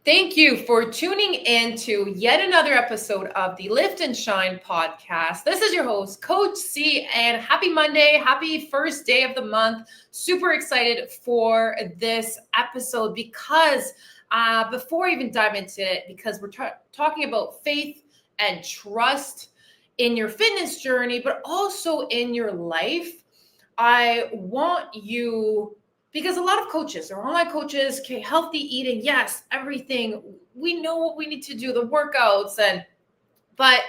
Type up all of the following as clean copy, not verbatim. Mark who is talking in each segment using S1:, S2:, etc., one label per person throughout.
S1: Thank you for tuning in to yet another episode of the Lift and Shine podcast. This is your host, Coach C, and happy Monday. Happy first day of the month. Super excited for this episode because before I even dive into it, because we're talking about faith and trust in your fitness journey, but also in your life. I want you, because a lot of coaches or online coaches, okay, healthy eating, yes, everything. We know what we need to do, the workouts, but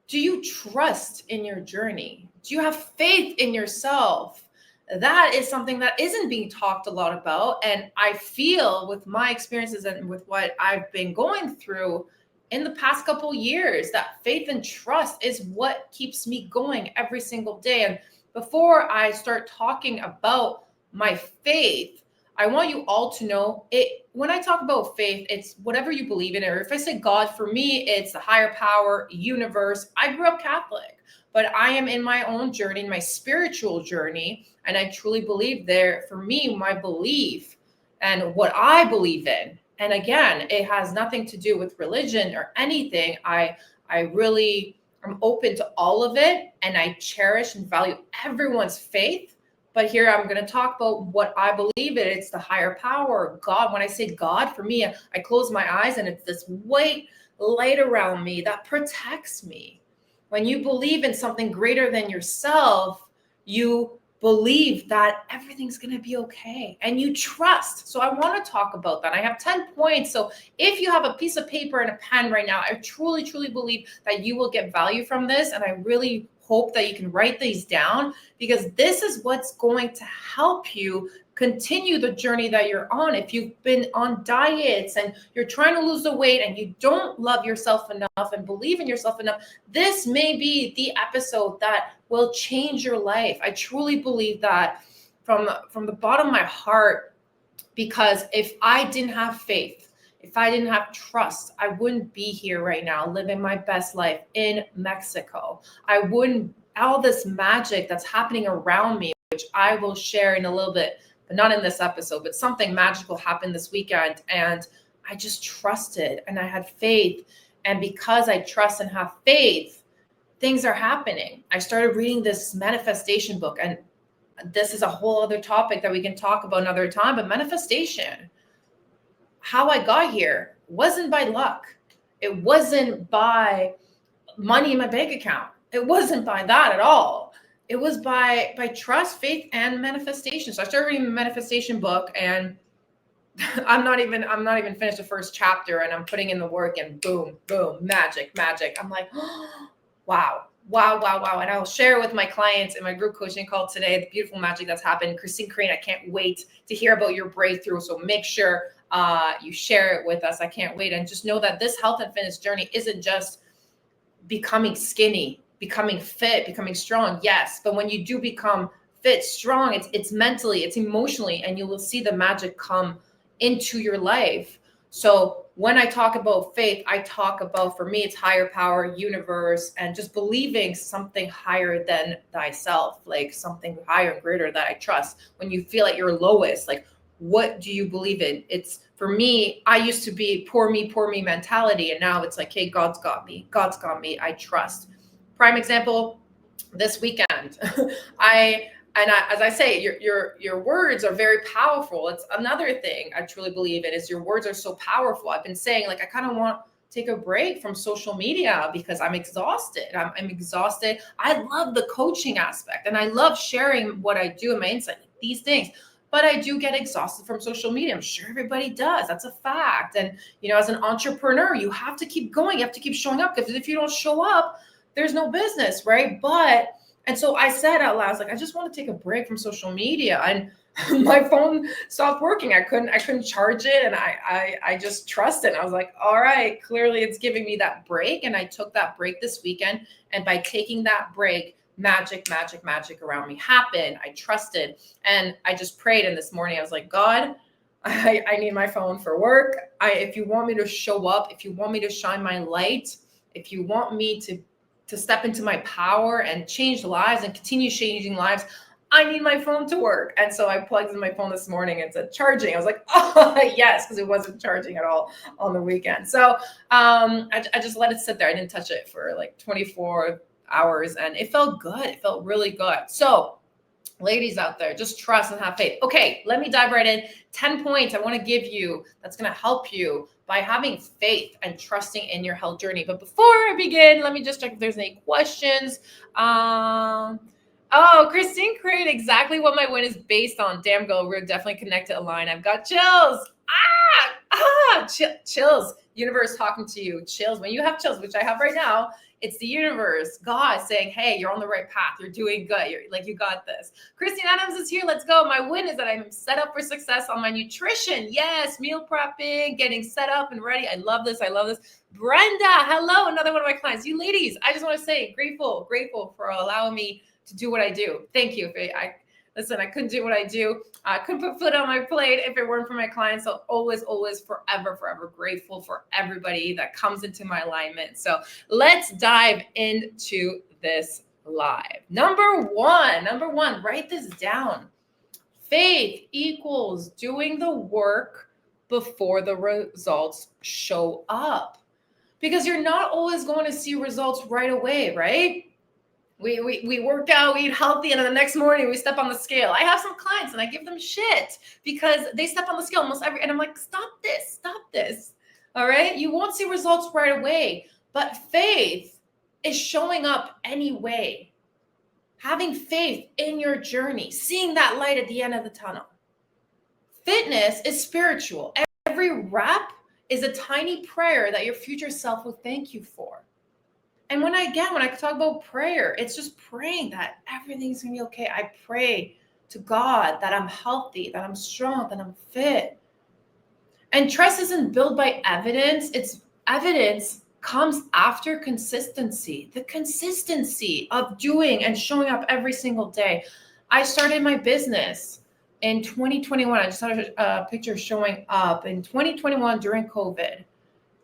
S1: do you trust in your journey? Do you have faith in yourself? That is something that isn't being talked a lot about. And I feel with my experiences and with what I've been going through in the past couple years, that faith and trust is what keeps me going every single day. And before I start talking about my faith, I want you all to know it. When I talk about faith, it's whatever you believe in, or if I say God, for me, it's the higher power, universe. I grew up Catholic, but I am in my own journey, my spiritual journey, and I truly believe there, for me, my belief and what I believe in. And again, it has nothing to do with religion or anything. I really am open to all of it, and I cherish and value everyone's faith. But here I'm going to talk about what I believe in. It's the higher power, God. When I say God, for me, I close my eyes and it's this white light around me that protects me. When you believe in something greater than yourself, you believe that everything's going to be okay and you trust. So I want to talk about that. I have 10 points. So if you have a piece of paper and a pen right now, I truly, truly believe that you will get value from this. And I really hope that you can write these down, because this is what's going to help you continue the journey that you're on. If you've been on diets and you're trying to lose the weight and you don't love yourself enough and believe in yourself enough, this may be the episode that will change your life. I truly believe that from the bottom of my heart, because if I didn't have faith, if I didn't have trust, I wouldn't be here right now living my best life in Mexico. I wouldn't, all this magic that's happening around me, which I will share in a little bit, but not in this episode, but something magical happened this weekend. And I just trusted and I had faith. And because I trust and have faith, things are happening. I started reading this manifestation book, and this is a whole other topic that we can talk about another time, but manifestation, how I got here wasn't by luck. It wasn't by money in my bank account. It wasn't by that at all. It was by trust, faith, and manifestation. So I started reading the manifestation book, and I'm not even finished the first chapter, and I'm putting in the work, and boom, boom, magic. I'm like, oh, wow. And I'll share with my clients in my group coaching call today the beautiful magic that's happened. Christine Crane, I can't wait to hear about your breakthrough. So make sure you share it with us. I can't wait. And just know that this health and fitness journey isn't just becoming skinny, becoming fit, becoming strong. Yes, but when you do become fit, strong, it's mentally, it's emotionally, and you will see the magic come into your life. So when I talk about faith, I talk about, for me, it's higher power, universe, and just believing something higher than thyself, like something higher and greater that I trust. When you feel at your lowest, like, what do you believe in? It's, for me, I used to be poor me mentality. And now it's like, hey, God's got me. I trust. Prime example, this weekend, as I say, your words are very powerful. It's another thing I truly believe in, is your words are so powerful. I've been saying, like, I kind of want to take a break from social media because I'm exhausted. I'm exhausted. I love the coaching aspect and I love sharing what I do and my insight, like these things. But I do get exhausted from social media. I'm sure everybody does. That's a fact. And, as an entrepreneur, you have to keep going. You have to keep showing up, because if you don't show up, there's no business, right? And so I said out loud, I was like, I just want to take a break from social media. And my phone stopped working. I couldn't charge it. And I just trusted. I was like, all right, clearly it's giving me that break. And I took that break this weekend. And by taking that break, magic around me happened. I trusted. And I just prayed. And this morning I was like, God, I need my phone for work. If you want me to show up, if you want me to shine my light, if you want me to step into my power and change lives and continue changing lives, I need my phone to work. And so I plugged in my phone this morning and it said charging. I was like, oh, yes, because it wasn't charging at all on the weekend. So I just let it sit there. I didn't touch it for like 24 hours and it felt good. It felt really good. So ladies out there, just trust and have faith. Okay, let me dive right in. 10 points I want to give you that's going to help you by having faith and trusting in your health journey. But before I begin, let me just check if there's any questions. Oh, Christine created exactly what my win is based on. Damn girl, we're definitely connected, aligned. I've got chills. Chills. Universe talking to you. Chills. When you have chills, which I have right now, it's the universe, God saying, hey, you're on the right path. You're doing good. You got this. Christine Adams is here. Let's go. My win is that I'm set up for success on my nutrition. Yes, meal prepping, getting set up and ready. I love this. Brenda, hello. Another one of my clients. You ladies, I just want to say grateful for allowing me to do what I do. Thank you. Listen, I couldn't do what I do. I couldn't put food on my plate if it weren't for my clients. So always, forever grateful for everybody that comes into my alignment. So let's dive into this live. Number one, write this down. Faith equals doing the work before the results show up. Because you're not always going to see results right away, right? We work out, we eat healthy, and then the next morning we step on the scale. I have some clients and I give them shit because they step on the scale almost and I'm like, stop this. All right. You won't see results right away, but faith is showing up anyway. Having faith in your journey, seeing that light at the end of the tunnel. Fitness is spiritual. Every rep is a tiny prayer that your future self will thank you for. And when I talk about prayer, it's just praying that everything's going to be okay. I pray to God that I'm healthy, that I'm strong, that I'm fit. And trust isn't built by evidence. It's evidence comes after consistency, the consistency of doing and showing up every single day. I started my business in 2021. I just started a picture showing up in 2021 during COVID,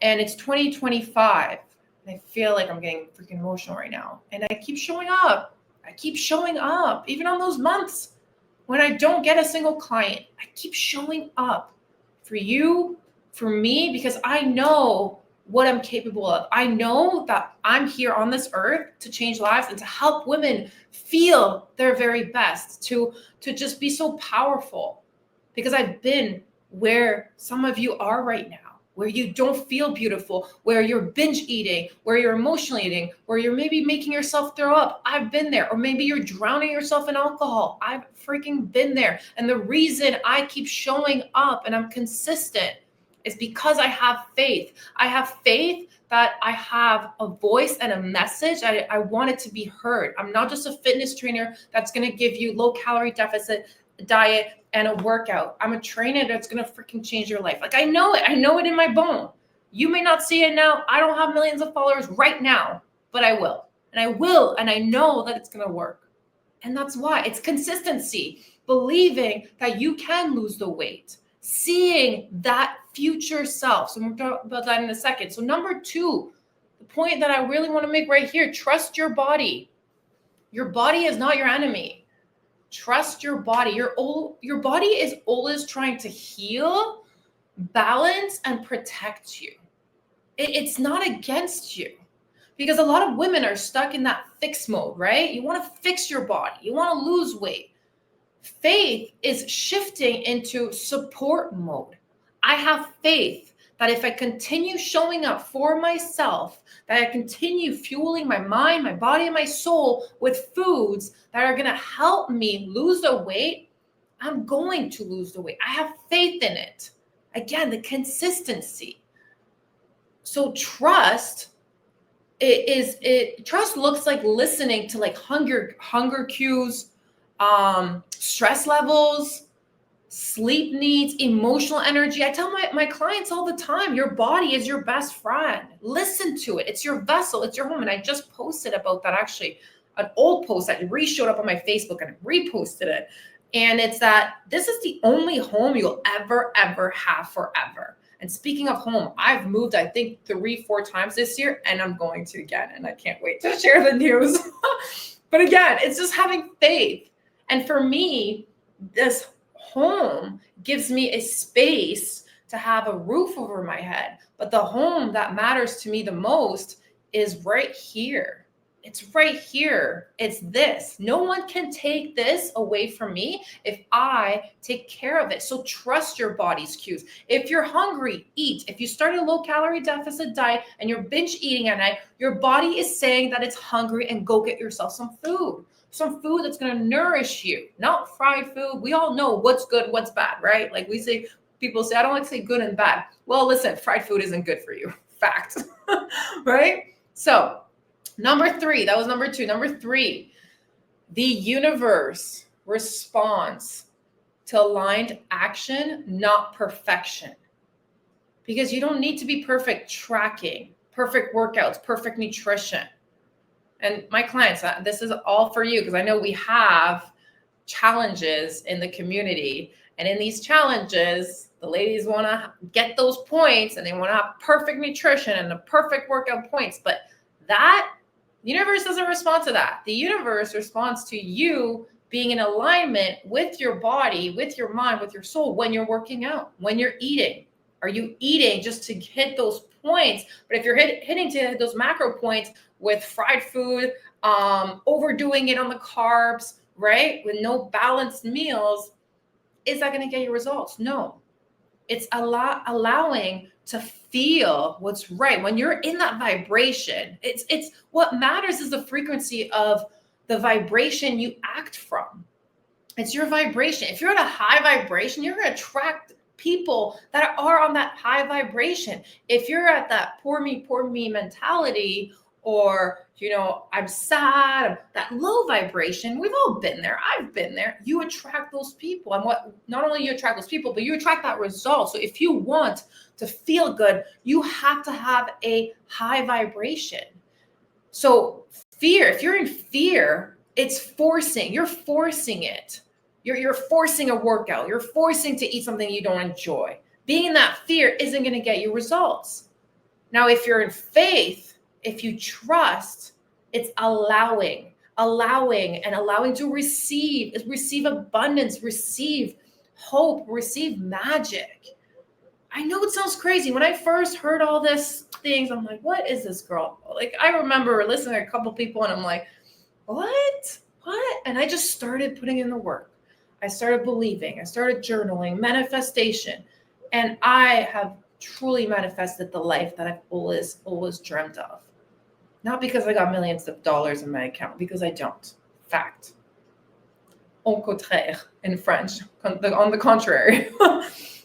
S1: and it's 2025. I feel like I'm getting freaking emotional right now. And I keep showing up. Even on those months when I don't get a single client. I keep showing up for you, for me, because I know what I'm capable of. I know that I'm here on this earth to change lives and to help women feel their very best, to just be so powerful. Because I've been where some of you are right now, where you don't feel beautiful, where you're binge eating, where you're emotional eating, where you're maybe making yourself throw up. I've been there. Or maybe you're drowning yourself in alcohol. I've freaking been there. And the reason I keep showing up and I'm consistent is because I have faith. I have faith that I have a voice and a message. I want it to be heard. I'm not just a fitness trainer that's going to give you low calorie deficit diet and a workout. I'm a trainer that's going to freaking change your life. Like, I know it in my bone. You may not see it now. I don't have millions of followers right now, but I will. And I know that it's going to work. And that's why it's consistency, believing that you can lose the weight, seeing that future self. So we'll talk about that in a second. So number 2, the point that I really want to make right here, trust your body. Your body is not your enemy. Trust your body. Your body is always trying to heal, balance, and protect you. It's not against you, because a lot of women are stuck in that fix mode, right? You want to fix your body. You want to lose weight. Faith is shifting into support mode. I have faith that if I continue showing up for myself, that I continue fueling my mind, my body, and my soul with foods that are going to help me lose the weight, I'm going to lose the weight. I have faith in it. Again, the consistency. So trust trust looks like listening to like hunger cues, stress levels, sleep needs, emotional energy. I tell my clients all the time, your body is your best friend. Listen to it. It's your vessel. It's your home. And I just posted about that, actually, an old post that showed up on my Facebook, and I reposted it. And it's that this is the only home you'll ever have forever. And speaking of home, I've moved, I think 3-4 times this year, and I'm going to again. And I can't wait to share the news. But again, it's just having faith. And for me, this home gives me a space to have a roof over my head. But the home that matters to me the most is right here. It's right here. It's this. No one can take this away from me if I take care of it. So trust your body's cues. If you're hungry, eat. If you start a low calorie deficit diet and you're binge eating at night, your body is saying that it's hungry, and go get yourself some food. Some food that's going to nourish you, not fried food. We all know what's good, what's bad, right? Like people say, I don't like to say good and bad. Well, listen, fried food isn't good for you. Fact, right? So number 3, that was number 2. Number 3, the universe responds to aligned action, not perfection. Because you don't need to be perfect tracking, perfect workouts, perfect nutrition. And my clients, this is all for you, because I know we have challenges in the community. And in these challenges, the ladies want to get those points, and they want to have perfect nutrition and the perfect workout points. But that universe doesn't respond to that. The universe responds to you being in alignment with your body, with your mind, with your soul when you're working out, when you're eating. Are you eating just to hit those points? But if you're hitting to hit those macro points with fried food, overdoing it on the carbs, right? With no balanced meals, is that going to get you results? No. It's allowing to feel what's right. When you're in that vibration, it's what matters is the frequency of the vibration you act from. It's your vibration. If you're at a high vibration, you're going to attract people that are on that high vibration. If you're at that poor me mentality, or, I'm sad, that low vibration, we've all been there. I've been there. You attract those people. And not only you attract those people, but you attract that result. So if you want to feel good, you have to have a high vibration. So fear, if you're in fear, it's forcing. You're forcing it. You're forcing a workout. You're forcing to eat something you don't enjoy. Being in that fear isn't going to get you results. Now, if you're in faith, if you trust, it's allowing to receive abundance, receive hope, receive magic. I know it sounds crazy. When I first heard all this things, I'm like, what is this girl? Like, I remember listening to a couple people, and I'm like, what? And I just started putting in the work. I started believing. I started journaling, manifestation. And I have truly manifested the life that I've always dreamt of. Not because I got millions of dollars in my account, because I don't. Fact. Au contraire in French, on the contrary.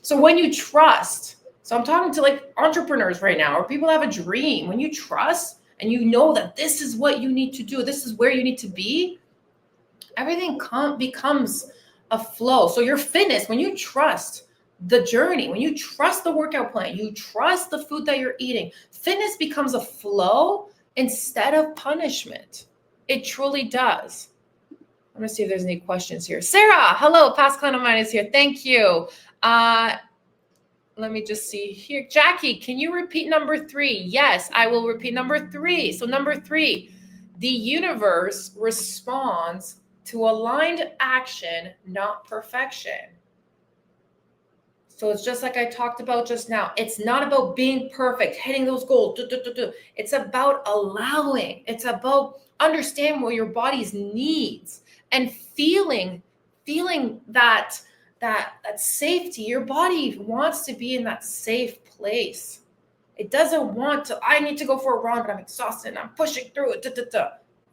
S1: So when you trust, so I'm talking to like entrepreneurs right now, or people have a dream. When you trust and you know that this is what you need to do, this is where you need to be, everything becomes a flow. So your fitness, when you trust the journey, when you trust the workout plan, you trust the food that you're eating, fitness becomes a flow instead of punishment. It truly does. I'm going to see if there's any questions here. Sarah, hello. Past client of mine is here. Thank you. Let me just see here. Jackie, can you repeat number 3? Yes, I will repeat number 3. So number 3, the universe responds to aligned action, not perfection. So it's just like I talked about just now. It's not about being perfect, hitting those goals. It's about allowing. It's about understanding what your body's needs and feeling that safety. Your body wants to be in that safe place. It doesn't want to, I need to go for a run, but I'm exhausted and I'm pushing through it.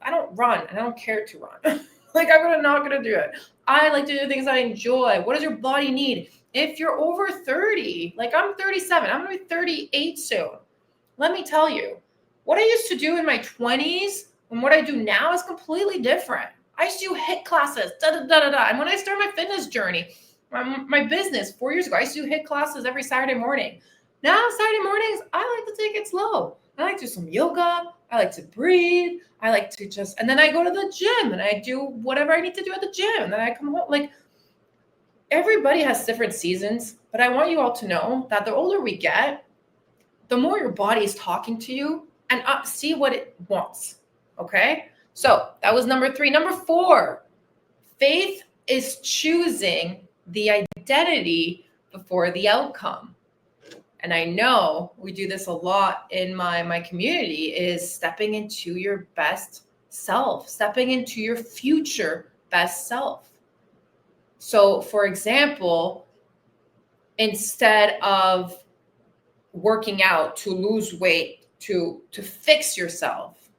S1: I don't run, and I don't care to run. Like, I'm not going to do it. I like to do things I enjoy. What does your body need? If you're over 30, like I'm 37, I'm going to be 38 soon. Let me tell you, what I used to do in my 20s and what I do now is completely different. I used to do HIIT classes, And when I started my fitness journey, my business 4 years ago, I used to do HIIT classes every Saturday morning. Now, Saturday mornings, I like to take it slow. I like to do some yoga. I like to breathe. I like to and then I go to the gym and I do whatever I need to do at the gym. And then I come home. Like, everybody has different seasons, but I want you all to know that the older we get, the more your body is talking to you, and see what it wants. Okay. So that was number 3. Number 4, Faith is choosing the identity before the outcome. And I know we do this a lot in my community, is stepping into your best self, stepping into your future best self. So for example, instead of working out to lose weight, to fix yourself,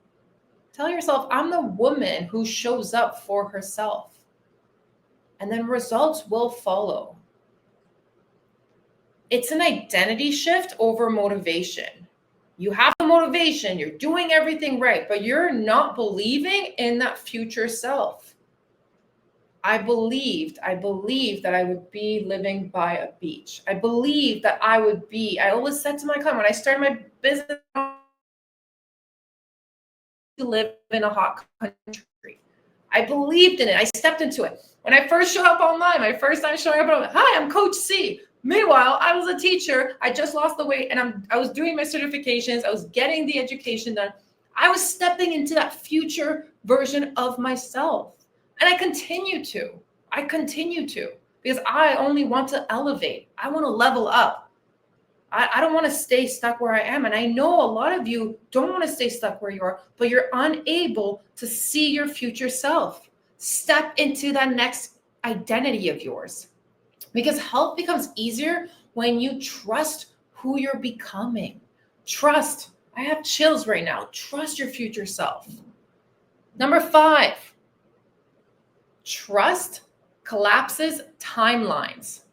S1: tell yourself, I'm the woman who shows up for herself. And then results will follow. It's an identity shift over motivation. You have the motivation, you're doing everything right, but you're not believing in that future self. I believed that I would be living by a beach. I believed that I always said to my client when I started my business, to live in a hot country. I believed in it. I stepped into it. When I first showed up online, my first time showing up, I'm like, hi, I'm Coach C. Meanwhile, I was a teacher. I just lost the weight and I was doing my certifications. I was getting the education done. I was stepping into that future version of myself. And I continue to because I only want to elevate. I want to level up. I don't want to stay stuck where I am. And I know a lot of you don't want to stay stuck where you are, but you're unable to see your future self. Step into that next identity of yours. Because health becomes easier when you trust who you're becoming. Trust. I have chills right now. Trust your future self. Number 5, trust collapses timelines.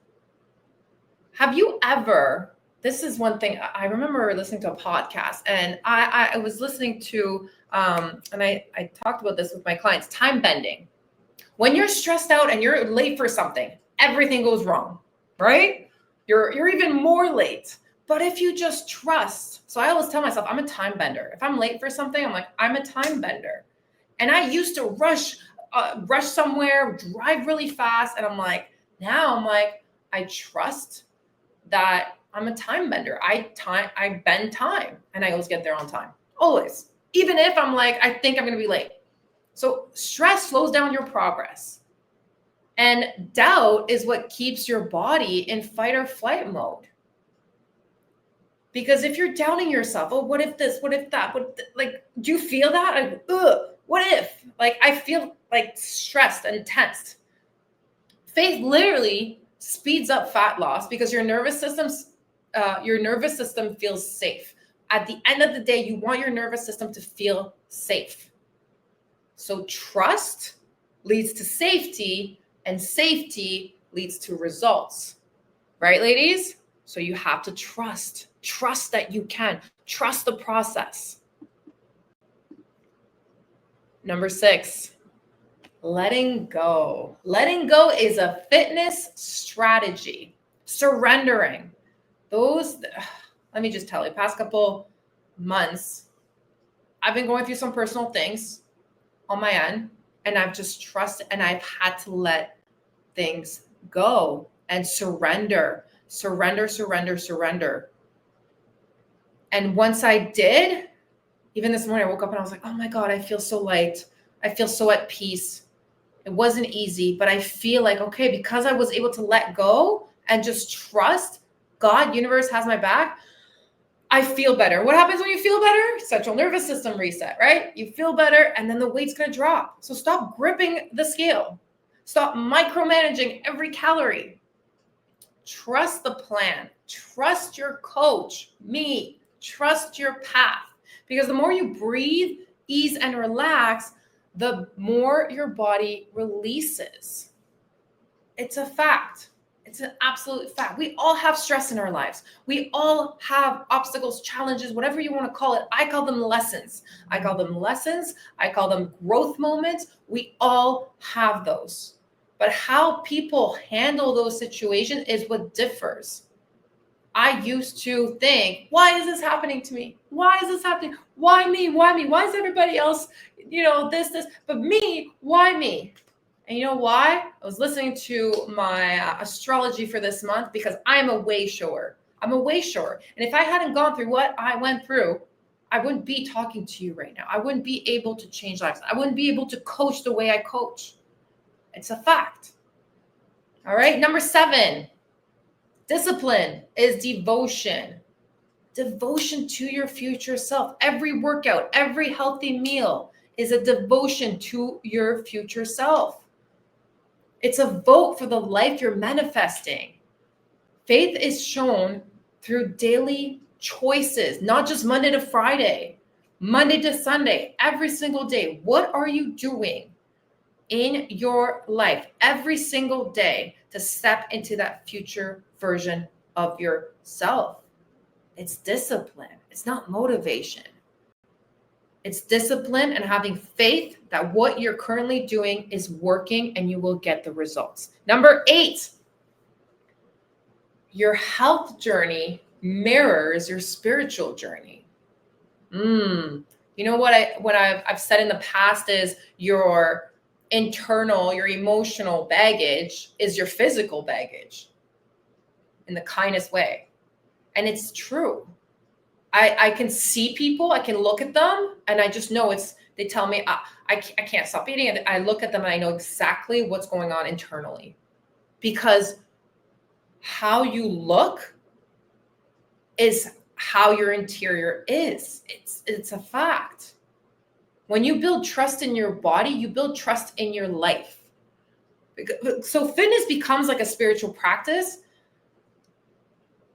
S1: Have you ever, this is one thing, I remember listening to a podcast and I was listening to, and I talked about this with my clients, time bending. When you're stressed out and you're late for something, everything goes wrong, right? You're even more late. But if you just trust, so I always tell myself, I'm a time bender. If I'm late for something, I'm like, I'm a time bender. And I used to rush somewhere, drive really fast. And now I'm like, I trust that I'm a time bender. I bend time and I always get there on time. Always. Even if I'm like, I think I'm going to be late. So stress slows down your progress. And doubt is what keeps your body in fight or flight mode. Because if you're doubting yourself, oh, what if this, what if that, do you feel that? What if? I feel stressed and tensed. Faith literally speeds up fat loss because your nervous system feels safe. At the end of the day, you want your nervous system to feel safe. So trust leads to safety, and safety leads to results. Right, ladies? So you have to trust. Trust that you can. Trust the process. Number 6, letting go. Letting go is a fitness strategy. Surrendering. Let me just tell you, past couple months, I've been going through some personal things on my end, and I've just trusted, and I've had to let things go and surrender. And once I did, even this morning, I woke up and I was like, oh my God, I feel so light. I feel so at peace. It wasn't easy, but I feel like, okay, because I was able to let go and just trust God, universe has my back, I feel better. What happens when you feel better? Central nervous system reset, right? You feel better and then the weight's going to drop. So stop gripping the scale. Stop micromanaging every calorie. Trust the plan. Trust your coach, me. Trust your path. Because the more you breathe, ease, and relax, the more your body releases. It's a fact. It's an absolute fact. We all have stress in our lives. We all have obstacles, challenges, whatever you want to call it. I call them lessons. I call them growth moments. We all have those. But how people handle those situations is what differs. I used to think, why is this happening to me? Why is this happening? Why me? Why me? Why is everybody else, this, but me, why me? And you know why? I was listening to my astrology for this month because I'm a way shower. I'm a way shower. And if I hadn't gone through what I went through, I wouldn't be talking to you right now. I wouldn't be able to change lives. I wouldn't be able to coach the way I coach. It's a fact. All right. Number 7, discipline is devotion. Devotion to your future self. Every workout, every healthy meal is a devotion to your future self. It's a vote for the life you're manifesting. Faith is shown through daily choices, not just Monday to Friday, Monday to Sunday, every single day. What are you doing in your life every single day to step into that future version of yourself? It's discipline. It's not motivation. It's discipline and having faith that what you're currently doing is working and you will get the results. Number 8, your health journey mirrors your spiritual journey. You know what I've said in the past is your internal, your emotional baggage is your physical baggage in the kindest way. And it's true. I can see people, I can look at them, and I just know they tell me I can't stop eating. And I look at them and I know exactly what's going on internally. Because how you look is how your interior is. It's a fact. When you build trust in your body, you build trust in your life. So fitness becomes like a spiritual practice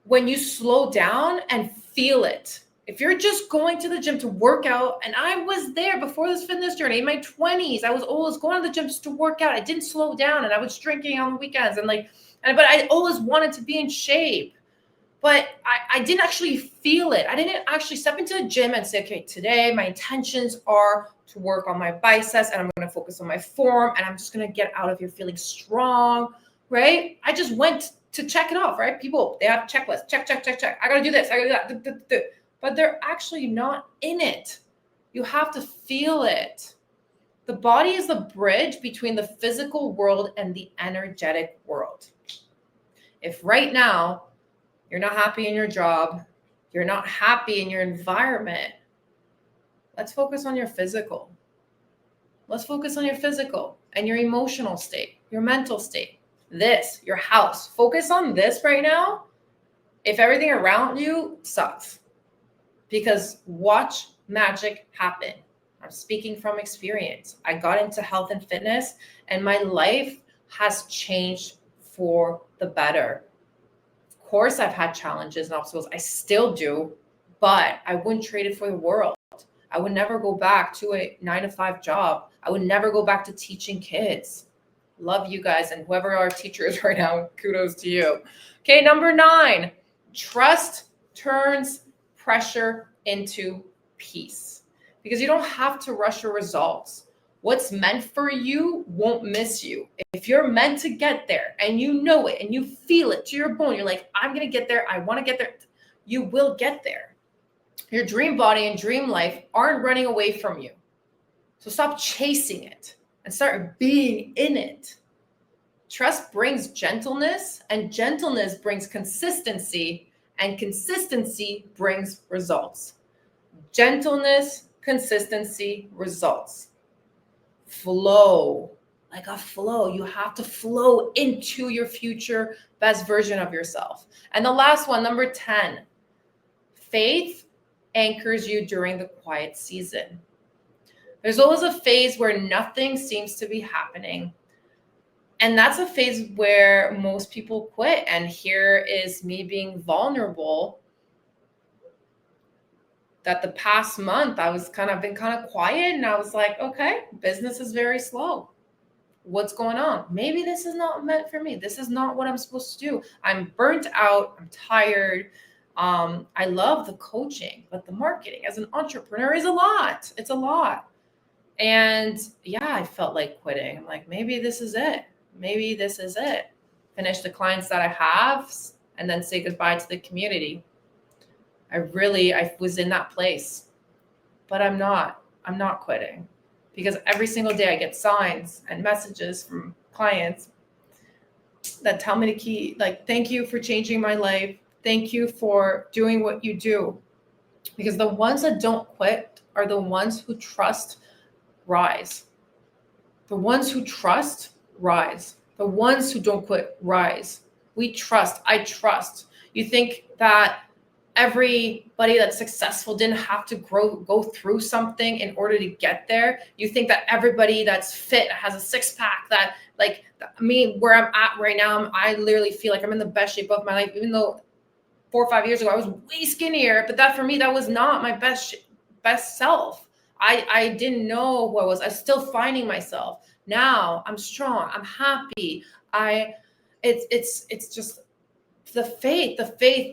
S1: when you slow down and feel it. If you're just going to the gym to work out, and I was there before this fitness journey in my 20s, I was always going to the gym just to work out. I didn't slow down, and I was drinking on the weekends, but I always wanted to be in shape. But I didn't actually feel it. I didn't actually step into the gym and say, okay, today my intentions are to work on my biceps, and I'm going to focus on my form, and I'm just going to get out of here feeling strong, right? I just went to check it off, right? People, they have checklists. Check. I got to do this. I got to do that. But they're actually not in it. You have to feel it. The body is the bridge between the physical world and the energetic world. If right now you're not happy in your job, you're not happy in your environment, let's focus on your physical. Let's focus on your physical and your emotional state, your mental state. Your house. Focus on this right now. If everything around you sucks, because watch magic happen. I'm speaking from experience. I got into health and fitness, and my life has changed for the better. Of course, I've had challenges and obstacles. I still do, but I wouldn't trade it for the world. I would never go back to a 9-to-5 job. I would never go back to teaching kids. Love you guys, and whoever our teacher is right now, kudos to you. Okay, number 9, trust turns pressure into peace, because you don't have to rush your results. What's meant for you won't miss you. If you're meant to get there and you know it and you feel it to your bone, you're like, I'm going to get there. I want to get there. You will get there. Your dream body and dream life aren't running away from you. So stop chasing it and start being in it. Trust brings gentleness, and gentleness brings consistency, and consistency brings results. Gentleness, consistency, results. Flow, like a flow. You have to flow into your future best version of yourself. And the last one, number 10, faith anchors you during the quiet season. There's always a phase where nothing seems to be happening. And that's a phase where most people quit. And here is me being vulnerable that the past month I was been kind of quiet, and I was like, okay, business is very slow. What's going on? Maybe this is not meant for me. This is not what I'm supposed to do. I'm burnt out. I'm tired. I love the coaching, but the marketing as an entrepreneur is a lot. It's a lot. And yeah, I felt like quitting. I'm like, maybe this is it. Maybe this is it. Finish the clients that I have and then say goodbye to the community. I was in that place, but I'm not quitting, because every single day I get signs and messages from clients that tell me to keep, like, thank you for changing my life. Thank you for doing what you do. Because the ones that don't quit are the ones who trust rise. The ones who trust rise. The ones who don't quit, rise. We trust. I trust. You think that everybody that's successful didn't have to go through something in order to get there? You think that everybody that's fit has a six-pack, that like me, where I'm at right now, I literally feel like I'm in the best shape of my life, even though 4 or 5 years ago I was way skinnier, but that for me, that was not my best self. I didn't know who I was. I was still finding myself. Now I'm strong, I'm happy. It's just the faith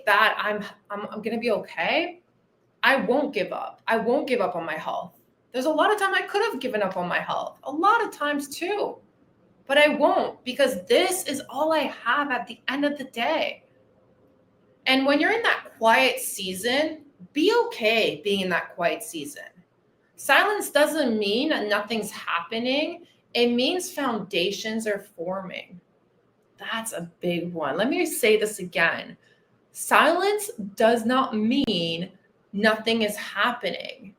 S1: that I'm gonna be okay. I won't give up. I won't give up on my health. There's a lot of time I could have given up on my health, a lot of times too, but I won't, because this is all I have at the end of the day. And when you're in that quiet season, be okay being in that quiet season. Silence doesn't mean that nothing's happening. It means foundations are forming. That's a big one. Let me say this again. Silence does not mean nothing is happening.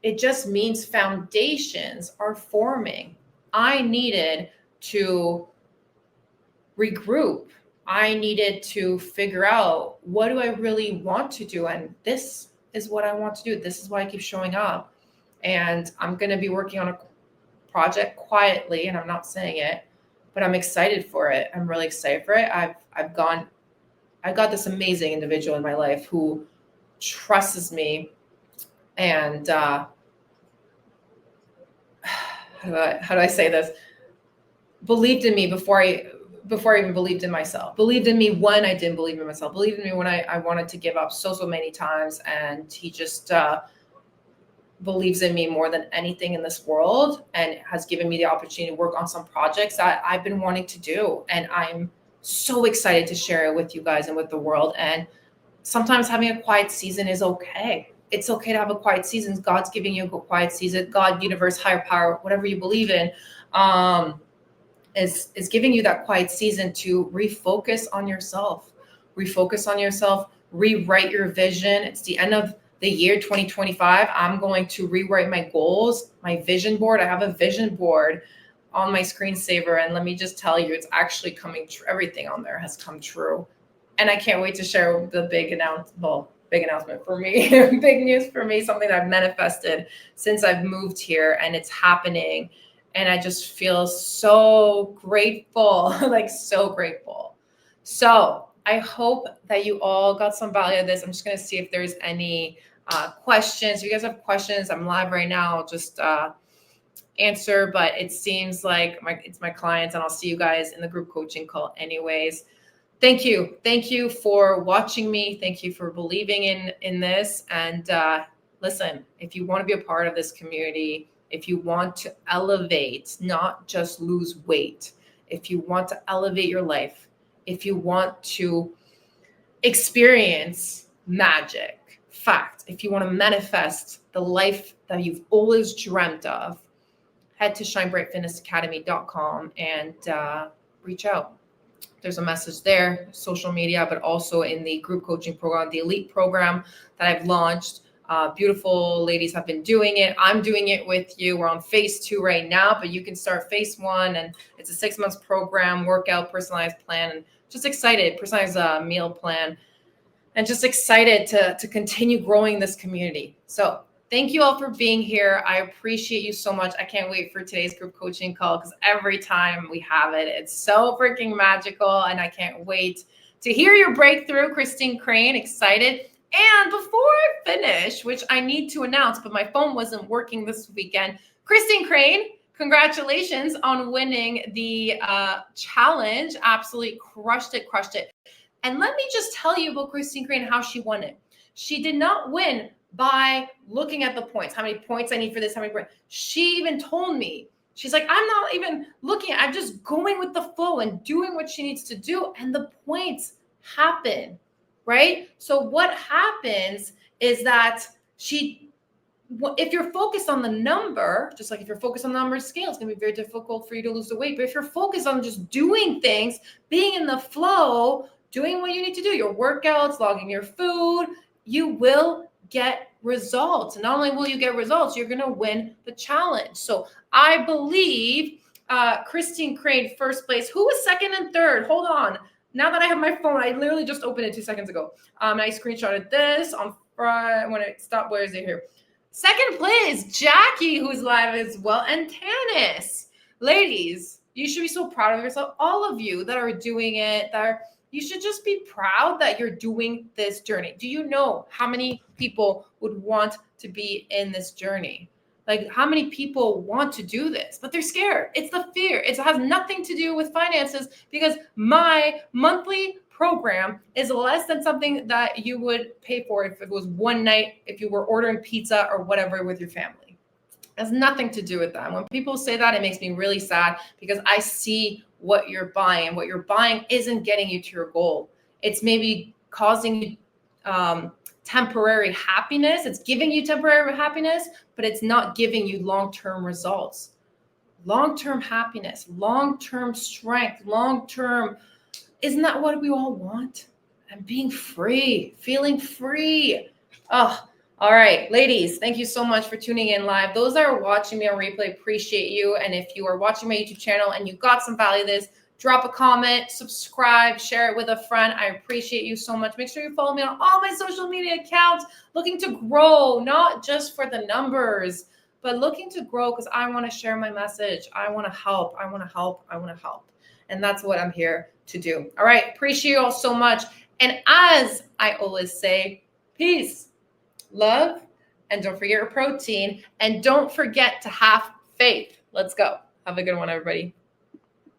S1: It just means foundations are forming. I needed to regroup. I needed to figure out, what do I really want to do? And this is what I want to do. This is why I keep showing up. And I'm going to be working on a project quietly, and I'm not saying it, but I'm excited for it. I'm really excited for it. I've got this amazing individual in my life who trusts me, and how do I say this? Believed in me before I even believed in myself. Believed in me when I didn't believe in myself. Believed in me when I wanted to give up so many times. And he just believes in me more than anything in this world, and has given me the opportunity to work on some projects that I've been wanting to do. And I'm so excited to share it with you guys and with the world. And sometimes having a quiet season is okay. It's okay to have a quiet season. God's giving you a quiet season. God, universe, higher power, whatever you believe in, is giving you that quiet season to refocus on yourself. Refocus on yourself, rewrite your vision. It's the end of the year 2025. I'm going to rewrite my goals, my vision board. I have a vision board on my screensaver, and let me just tell you, it's actually coming true. Everything on there has come true. And I can't wait to share the big announcement for me, big news for me, something that I've manifested since I've moved here, and it's happening. And I just feel so grateful, like so grateful. So I hope that you all got some value out of this. I'm just going to see if there's any questions. If you guys have questions, I'm live right now. I'll just answer, but it seems like it's my clients, and I'll see you guys in the group coaching call anyways. Thank you. Thank you for watching me. Thank you for believing in this. And listen, if you want to be a part of this community, if you want to elevate, not just lose weight, if you want to elevate your life, if you want to experience magic, fact, if you want to manifest the life that you've always dreamt of, head to shinebrightfitnessacademy.com and reach out. There's a message there, social media, but also in the group coaching program, the elite program that I've launched. Beautiful ladies have been doing it. I'm doing it with you. We're on phase 2 right now, but you can start phase 1, and it's a 6 months program, workout, personalized plan, and just excited, personalized meal plan, and just excited to continue growing this community. So thank you all for being here. I appreciate you so much. I can't wait for today's group coaching call, because every time we have it, it's so freaking magical, and I can't wait to hear your breakthrough. Christine Crane, excited. And before I finish, which I need to announce, but my phone wasn't working this weekend, Christine Crane, congratulations on winning the challenge. Absolutely crushed it. And let me just tell you about Christine Crane, how she won it. She did not win by looking at the points, how many points I need for this, how many points. She even told me, she's like, I'm not even looking, I'm just going with the flow and doing what she needs to do. And the points happen, right? So what happens is that if you're focused on the number, just like if you're focused on the number of scale, it's going to be very difficult for you to lose the weight. But if you're focused on just doing things, being in the flow, doing what you need to do, your workouts, logging your food, you will get results. And not only will you get results, you're going to win the challenge. So I believe Christine Crane, first place. Who was second and third? Hold on. Now that I have my phone, I literally just opened it 2 seconds ago. I screenshotted this on Friday when it stopped. Where is it here? Second place, Jackie, who's live as well, and Tanis. Ladies, you should be so proud of yourself. All of you that are doing it, you should just be proud that you're doing this journey. Do you know how many people would want to be in this journey? Like, how many people want to do this, but they're scared? It's the fear. It has nothing to do with finances, because my monthly program is less than something that you would pay for if it was one night, if you were ordering pizza or whatever with your family. It has nothing to do with that. When people say that, it makes me really sad, because I see what you're buying, and what you're buying isn't getting you to your goal. It's maybe causing you temporary happiness. It's giving you temporary happiness, but it's not giving you long-term results. Long-term happiness, long-term strength, long-term, isn't that what we all want? And being free, feeling free. Oh, all right, ladies, thank you so much for tuning in live. Those that are watching me on replay, appreciate you. And if you are watching my YouTube channel and you got some value this, drop a comment, subscribe, share it with a friend. I appreciate you so much. Make sure you follow me on all my social media accounts, looking to grow, not just for the numbers, but looking to grow because I want to share my message. I want to help. I want to help. I want to help. And that's what I'm here to do. All right. Appreciate you all so much. And as I always say, peace, love, and don't forget your protein. And don't forget to have faith. Let's go. Have a good one, everybody.